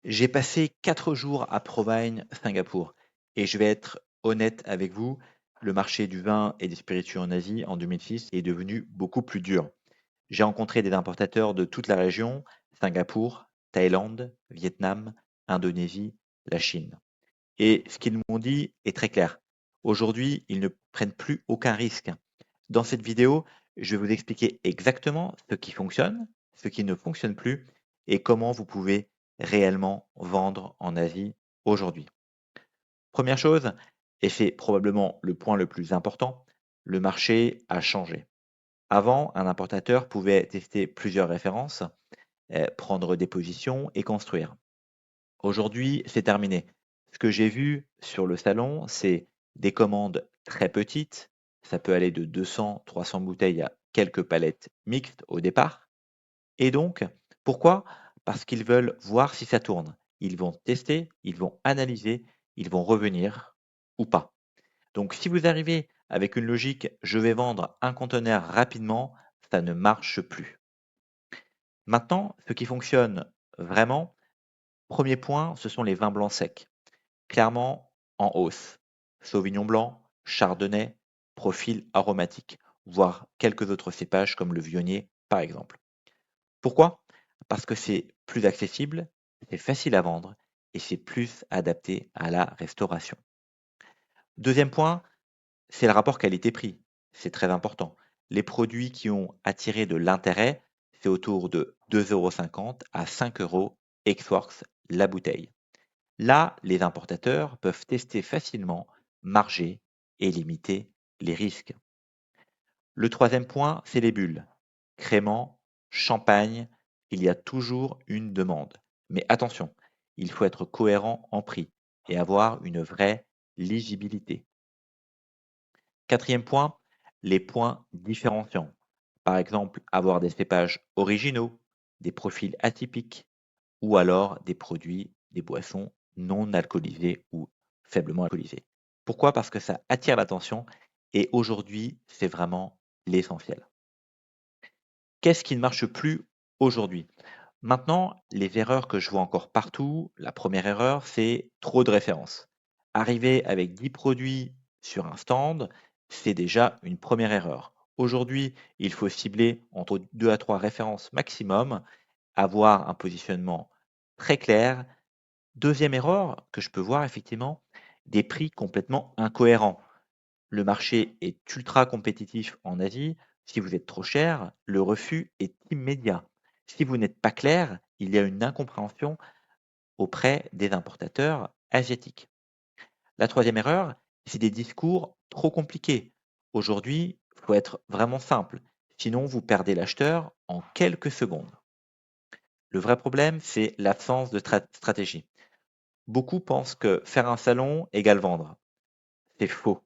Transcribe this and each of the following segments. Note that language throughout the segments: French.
J'ai passé 4 jours à Provine, Singapour, et je vais être honnête avec vous, le marché du vin et des spiritueux en Asie en 2006 est devenu beaucoup plus dur. J'ai rencontré des importateurs de toute la région, Singapour, Thaïlande, Vietnam, Indonésie, la Chine. Et ce qu'ils m'ont dit est très clair. Aujourd'hui, ils ne prennent plus aucun risque. Dans cette vidéo, je vais vous expliquer exactement ce qui fonctionne, ce qui ne fonctionne plus et comment vous pouvez réellement vendre en Asie aujourd'hui. Première chose, et c'est probablement le point le plus important, le marché a changé. Avant, un importateur pouvait tester plusieurs références, prendre des positions et construire. Aujourd'hui, c'est terminé. Ce que j'ai vu sur le salon, c'est des commandes très petites. Ça peut aller de 200, 300 bouteilles à quelques palettes mixtes au départ. Et donc, pourquoi? Parce qu'ils veulent voir si ça tourne. Ils vont tester, ils vont analyser, ils vont revenir ou pas. Donc, si vous arrivez avec une logique, je vais vendre un conteneur rapidement, ça ne marche plus. Maintenant, ce qui fonctionne vraiment, premier point, ce sont les vins blancs secs. Clairement en hausse. Sauvignon blanc, chardonnay, profil aromatique, voire quelques autres cépages comme le vionnier par exemple. Pourquoi? Parce que c'est plus accessible, c'est facile à vendre et c'est plus adapté à la restauration. Deuxième point, c'est le rapport qualité-prix. C'est très important. Les produits qui ont attiré de l'intérêt, c'est autour de 2,50 € à 5 € ex-works la bouteille. Là, les importateurs peuvent tester facilement, marger et limiter les risques. Le troisième point, c'est les bulles. Crément, champagne, il y a toujours une demande. Mais attention, il faut être cohérent en prix et avoir une vraie lisibilité. Quatrième point, les points différenciants. Par exemple, avoir des cépages originaux, des profils atypiques ou alors des produits, des boissons non alcoolisées ou faiblement alcoolisées. Pourquoi? Parce que ça attire l'attention et aujourd'hui, c'est vraiment l'essentiel. Qu'est-ce qui ne marche plus aujourd'hui? Maintenant, les erreurs que je vois encore partout, la première erreur, c'est trop de références. Arriver avec 10 produits sur un stand, c'est déjà une première erreur. Aujourd'hui, il faut cibler entre 2 à 3 références maximum, avoir un positionnement très clair. Deuxième erreur que je peux voir effectivement, des prix complètement incohérents. Le marché est ultra compétitif en Asie. Si vous êtes trop cher, le refus est immédiat. Si vous n'êtes pas clair, il y a une incompréhension auprès des importateurs asiatiques. La troisième erreur, c'est des discours trop compliqués. Aujourd'hui, il faut être vraiment simple, sinon vous perdez l'acheteur en quelques secondes. Le vrai problème, c'est l'absence de stratégie. Beaucoup pensent que faire un salon égale vendre. C'est faux.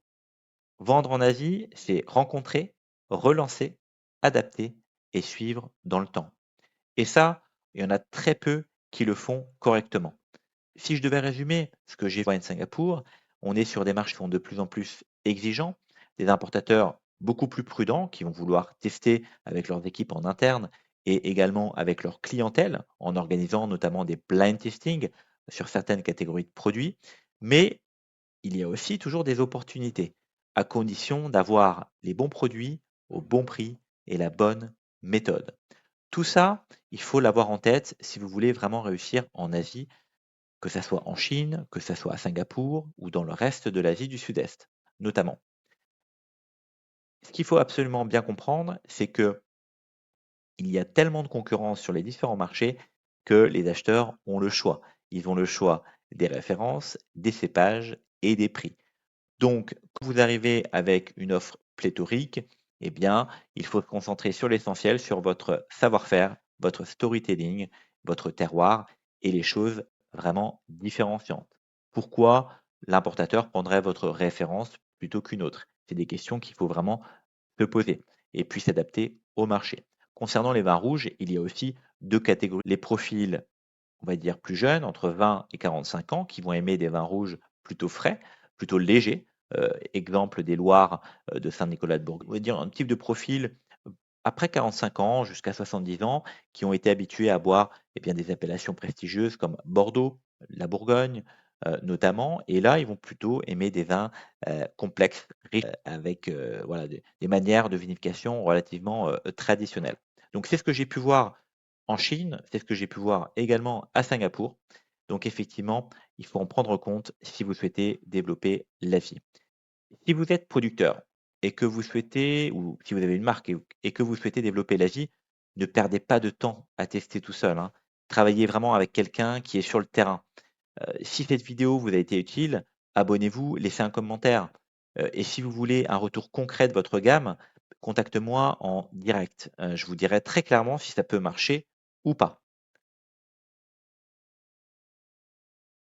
Vendre en Asie, c'est rencontrer, relancer, adapter et suivre dans le temps. Et ça, il y en a très peu qui le font correctement. Si je devais résumer ce que j'ai vu à Singapour, on est sur des marchés qui sont de plus en plus exigeants, des importateurs beaucoup plus prudents qui vont vouloir tester avec leurs équipes en interne et également avec leur clientèle en organisant notamment des blind testing sur certaines catégories de produits. Mais il y a aussi toujours des opportunités, à condition d'avoir les bons produits au bon prix et la bonne méthode. Tout ça, il faut l'avoir en tête si vous voulez vraiment réussir en Asie, que ça soit en Chine, que ça soit à Singapour ou dans le reste de l'Asie du Sud-Est, notamment. Ce qu'il faut absolument bien comprendre, c'est que il y a tellement de concurrence sur les différents marchés que les acheteurs ont le choix. Ils ont le choix des références, des cépages et des prix. Donc, quand vous arrivez avec une offre pléthorique, eh bien, il faut se concentrer sur l'essentiel, sur votre savoir-faire, votre storytelling, votre terroir et les choses vraiment différenciantes. Pourquoi l'importateur prendrait votre référence plutôt qu'une autre? C'est des questions qu'il faut vraiment se poser et puis s'adapter au marché. Concernant les vins rouges, il y a aussi deux catégories. Les profils, on va dire plus jeunes, entre 20 et 45 ans, qui vont aimer des vins rouges plutôt frais, plutôt légers. Exemple des Loirs de Saint-Nicolas-de-Bourgogne. On va dire un type de profil après 45 ans jusqu'à 70 ans, qui ont été habitués à boire des appellations prestigieuses comme Bordeaux, la Bourgogne, notamment. Et là, ils vont plutôt aimer des vins complexes, riches, avec voilà, des manières de vinification relativement traditionnelles. Donc, c'est ce que j'ai pu voir en Chine, c'est ce que j'ai pu voir également à Singapour. Donc, effectivement, il faut en prendre compte si vous souhaitez développer la vie. Si vous êtes producteur et que vous souhaitez, ou si vous avez une marque et que vous souhaitez développer l'Asie, ne perdez pas de temps à tester tout seul, hein. Travaillez vraiment avec quelqu'un qui est sur le terrain. Si cette vidéo vous a été utile, abonnez-vous, laissez un commentaire. Et si vous voulez un retour concret de votre gamme, contacte-moi en direct. Je vous dirai très clairement si ça peut marcher ou pas.